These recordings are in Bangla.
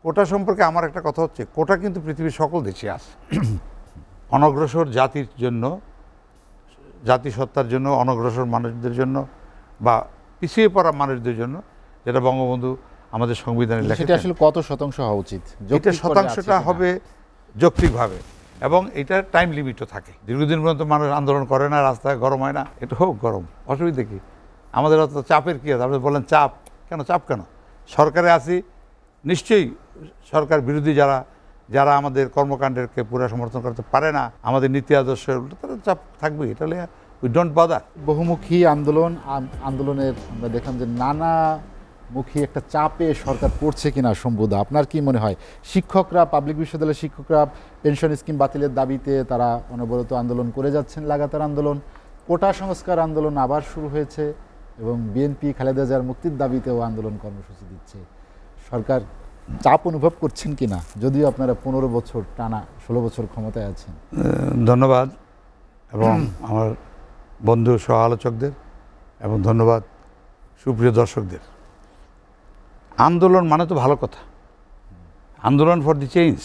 কোটা সম্পর্কে আমার একটা কথা হচ্ছে, কোটা কিন্তু পৃথিবীর সকল দেশে আছে। অনগ্রসর জাতির জন্য, জাতিসত্তার জন্য, অনগ্রসর মানুষদের জন্য বা পিছিয়ে পড়া মানুষদের জন্য, যেটা বঙ্গবন্ধু আমাদের সংবিধানে লেখা। সেটা আসলে কত শতাংশ হওয়া উচিত? এটা শতাংশটা হবে যৌক্তিকভাবে, এবং এটার টাইম লিমিটও থাকে। দীর্ঘদিন পর্যন্ত মানুষ আন্দোলন করে না, রাস্তায় গরম হয় না, এটা হোক গরম, অসুবিধা কি? আমাদের অত চাপের কী আছে? আপনি বলেন চাপ কেন? চাপ কেন? সরকারে আছি, নিশ্চয়ই সরকার বিরোধী যারা আমাদের কর্মকাণ্ডেরকে পুরো সমর্থন করতে পারে না, আমাদের নীতি আদর্শ, তারা চাপ থাকবেই। এটা উই ডোন্ট বাদার। বহুমুখী আন্দোলনের আমরা দেখলাম যে নানামুখী একটা চাপে সরকার পড়ছে কিনা শম্ভুদা, আপনার কি মনে হয়? শিক্ষকরা, পাবলিক বিশ্ববিদ্যালয়ের শিক্ষকরা পেনশন স্কিম বাতিলের দাবিতে তারা অনবরত আন্দোলন করে যাচ্ছেন, লাগাতার আন্দোলন। কোটা সংস্কার আন্দোলন আবার শুরু হয়েছে এবং বিএনপি খালেদা জিয়ার মুক্তির দাবিতেও আন্দোলন কর্মসূচি দিচ্ছে। সরকার চাপ অনুভব করছেন কিনা, যদিও আপনারা 15 বছর টানা 16 বছর ক্ষমতায় আছেন? ধন্যবাদ, এবং আমার বন্ধু সহ আলোচকদের, এবং ধন্যবাদ সুপ্রিয় দর্শকদের। আন্দোলন মানে তো ভালো কথা, আন্দোলন ফর দি চেঞ্জ,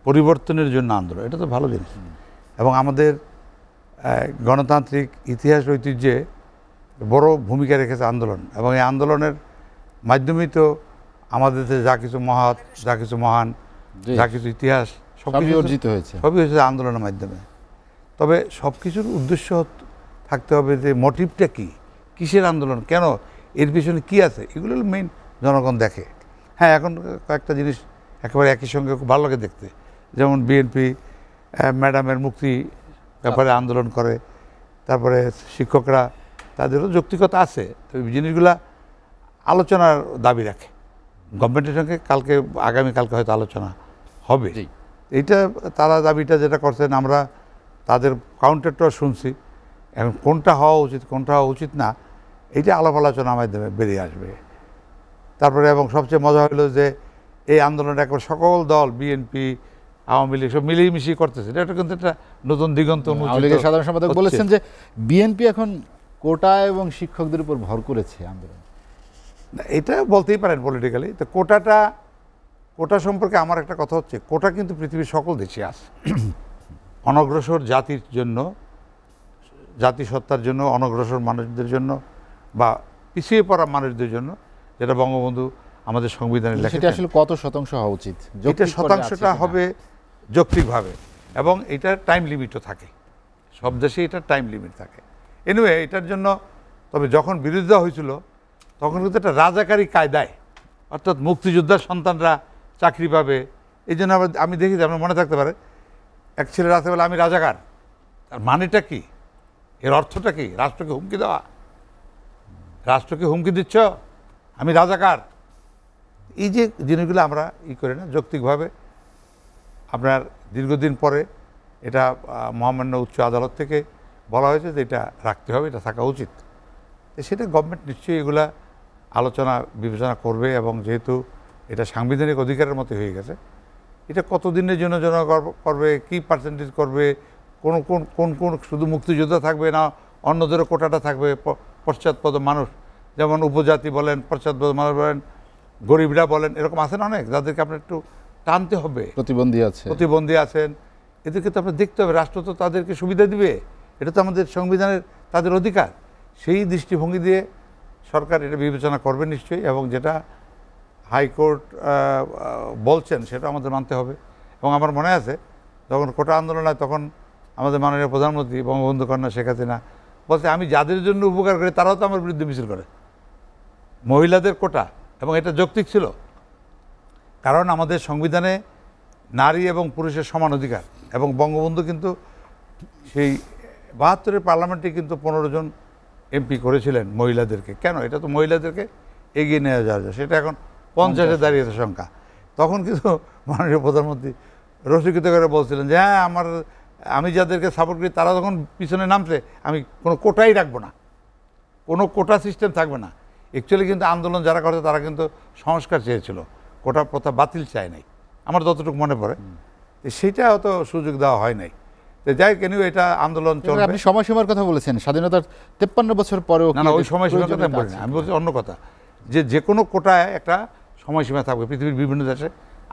পরিবর্তনের জন্য আন্দোলন, এটা তো ভালো জিনিস। এবং আমাদের গণতান্ত্রিক ইতিহাস ঐতিহ্যে বড় ভূমিকা রেখেছে আন্দোলন, এবং এই আন্দোলনের মাধ্যমেই তো আমাদের দেশে যা কিছু মহৎ, যা কিছু মহান, যা কিছু ইতিহাস সবই অর্জিত হয়েছে, সবই হয়েছে আন্দোলনের মাধ্যমে। তবে সব কিছুর উদ্দেশ্য থাকতে হবে যে মোটিভটা কী, কিসের আন্দোলন, কেন, এর পিছনে কী আছে, এগুলো মেইন জনগণ দেখে। হ্যাঁ, এখন কয়েকটা জিনিস একেবারে একই সঙ্গে খুব ভালো লাগে দেখতে, যেমন বিএনপি ম্যাডামের মুক্তি ব্যাপারে আন্দোলন করে, তারপরে শিক্ষকরা, তাদেরও যৌক্তিকতা আছে, তো এই জিনিসগুলা আলোচনার দাবি রাখে। গভর্নমেন্টের সঙ্গে আগামীকালকে হয়তো আলোচনা হবে। এইটা তারা দাবিটা যেটা করছেন, আমরা তাদের কাউন্টারটাও শুনছি। এখন কোনটা হওয়া উচিত, কোনটা হওয়া উচিত না, এইটা আলাপ আলোচনার মাধ্যমে বেরিয়ে আসবে। তারপরে এবং সবচেয়ে মজা হলো যে এই আন্দোলনটা একবার সকল দল, বিএনপি, আওয়ামী লীগ সব মিলিয়ে করতেছে। এটা কিন্তু একটা নতুন দিগন্ত। সাধারণ সম্পাদক বলেছেন যে বিএনপি এখন কোটা এবং শিক্ষকদের উপর ভর করেছে আন্দোলন। এটা বলতেই পারেন পলিটিক্যালি। তো কোটা সম্পর্কে আমার একটা কথা হচ্ছে, কোটা কিন্তু পৃথিবীর সকল দেশে আছে। অনগ্রসর জাতির জন্য, জাতিসত্তার জন্য, অনগ্রসর মানুষদের জন্য বা পিছিয়ে পড়া মানুষদের জন্য, যেটা বঙ্গবন্ধু আমাদের সংবিধানে লেখা। সেটা আসলে কত শতাংশ হওয়া উচিত? এটা শতাংশটা হবে যৌক্তিকভাবে, এবং এটার টাইম লিমিটও থাকে। সব দেশে এটার টাইম লিমিট থাকে। এনিওয়ে, এটার জন্য তবে যখন বিরোধিতা হয়েছিল তখন কিন্তু একটা রাজাকারী কায়দায়, অর্থাৎ মুক্তিযোদ্ধার সন্তানরা চাকরি পাবে, এই জন্য আমি দেখি যে আপনার মনে থাকতে পারে, এক ছেলে রাতে বলে আমি রাজাকার। তার মানেটা কি, এর অর্থটা কি? রাষ্ট্রকে হুমকি দেওয়া, রাষ্ট্রকে হুমকি দিচ্ছ, আমি রাজাকার। এই যে জিনিসগুলো আমরা করি না যৌক্তিকভাবে। আপনার দীর্ঘদিন পরে এটা মহামান্য উচ্চ আদালত থেকে বলা হয়েছে যে এটা রাখতে হবে, এটা থাকা উচিত। সেটা গভর্নমেন্ট নিশ্চয়ই এগুলা আলোচনা বিবেচনা করবে, এবং যেহেতু এটা সাংবিধানিক অধিকারের মতো হয়ে গেছে, এটা কতদিনের জন্য করবে, কি পার্সেন্টেজ করবে, কোন কোন কোন কোন শুধু মুক্তিযোদ্ধা থাকবে না অন্যদেরও কোটাটা থাকবে, পশ্চাৎপদ মানুষ, যেমন উপজাতি বলেন, পশ্চাৎপদ মানুষ বলেন, গরিবরা বলেন, এরকম আছেন অনেক, যাদেরকে আপনার একটু টানতে হবে। প্রতিবন্ধী আছেন, এদেরকে তো আপনার দেখতে হবে। রাষ্ট্র তো তাদেরকে সুবিধা দিবে, এটা তো আমাদের সংবিধানের তাদের অধিকার। সেই দৃষ্টিভঙ্গি দিয়ে সরকার এটা বিবেচনা করবে নিশ্চয়ই, এবং যেটা হাইকোর্ট বলছেন সেটা আমাদের মানতে হবে। এবং আমার মনে আছে যখন কোটা আন্দোলন হয়, তখন আমাদের মাননীয় প্রধানমন্ত্রী বঙ্গবন্ধু কন্যা শেখ হাসিনা বলছে, আমি যাদের জন্য উপকার করি তারাও তো আমার বিরুদ্ধে মিছিল করে। মহিলাদের কোটা, এবং এটা যৌক্তিক ছিল, কারণ আমাদের সংবিধানে নারী এবং পুরুষের সমান অধিকার। এবং বঙ্গবন্ধু কিন্তু সেই 72-এর পার্লামেন্টে কিন্তু 15 জন এমপি করেছিলেন মহিলাদেরকে। কেন? এটা তো মহিলাদেরকে এগিয়ে নিয়ে যাওয়া যায়, সেটা এখন 50-এ দাঁড়িয়েছে সংখ্যা। তখন কিন্তু মাননীয় প্রধানমন্ত্রী রসিকতা করে বলছিলেন যে হ্যাঁ, আমি যাদেরকে সাপোর্ট করি তারা যখন পিছনে নামছে, আমি কোনো কোটাই রাখবো না, কোনো কোটা সিস্টেম থাকবে না। অ্যাকচুয়ালি কিন্তু আন্দোলন যারা করছে তারা কিন্তু সংস্কার চেয়েছিল, কোটা প্রথা বাতিল চায় নাই, আমার যতটুকু মনে পড়ে। সেইটা হয়তো সুযোগ দেওয়া হয় নাই। তো যাই হোক, এটা আন্দোলন চলবে। আপনি সময়সীমার কথা বলেছেন, স্বাধীনতার 53 বছর পরেও। না, ওই সময়সীমার কথা আমি বলি না, আমি বলছি অন্য কথা, যে কোনো কোটায় একটা সময়সীমা থাকবে। পৃথিবীর বিভিন্ন দেশে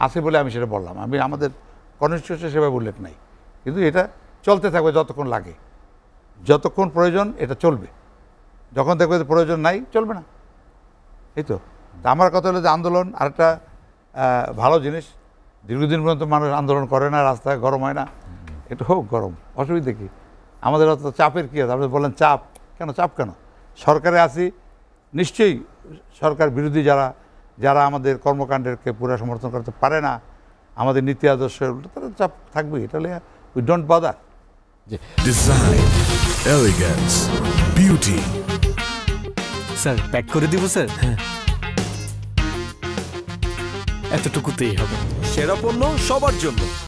আছে বলে আমি সেটা বললাম। আমি আমাদের কনস্টিটিউশনে সেভাবে উল্লেখ নাই, কিন্তু এটা চলতে থাকবে যতক্ষণ লাগে, যতক্ষণ প্রয়োজন এটা চলবে। যখন দেখবে যে প্রয়োজন নাই, চলবে না। এই তো আমার কথা হলো যে আন্দোলন আরেকটা ভালো জিনিস। দীর্ঘদিন পর্যন্ত মানুষ আন্দোলন করে না, রাস্তায় গরম হয় না, এটা হোক গরম, অসুবিধা কি? আমাদের অত চাপের কী আছে? আপনি বলেন চাপ কেন? চাপ কেন? সরকারে আছি, নিশ্চয়ই সরকার বিরোধী যারা আমাদের কর্মকাণ্ডেরকে পুরো সমর্থন করতে পারে না, আমাদের নীতি আদর্শের উল্টো, তারা চাপ থাকবে। এটা হলে উই ডোন্ট বাদার। জি, design, elegance, beauty. Sir pack করে দিব স্যার? হ্যাঁ, এতটুকুতেই হবে। সেরা পণ্য সবার জন্য,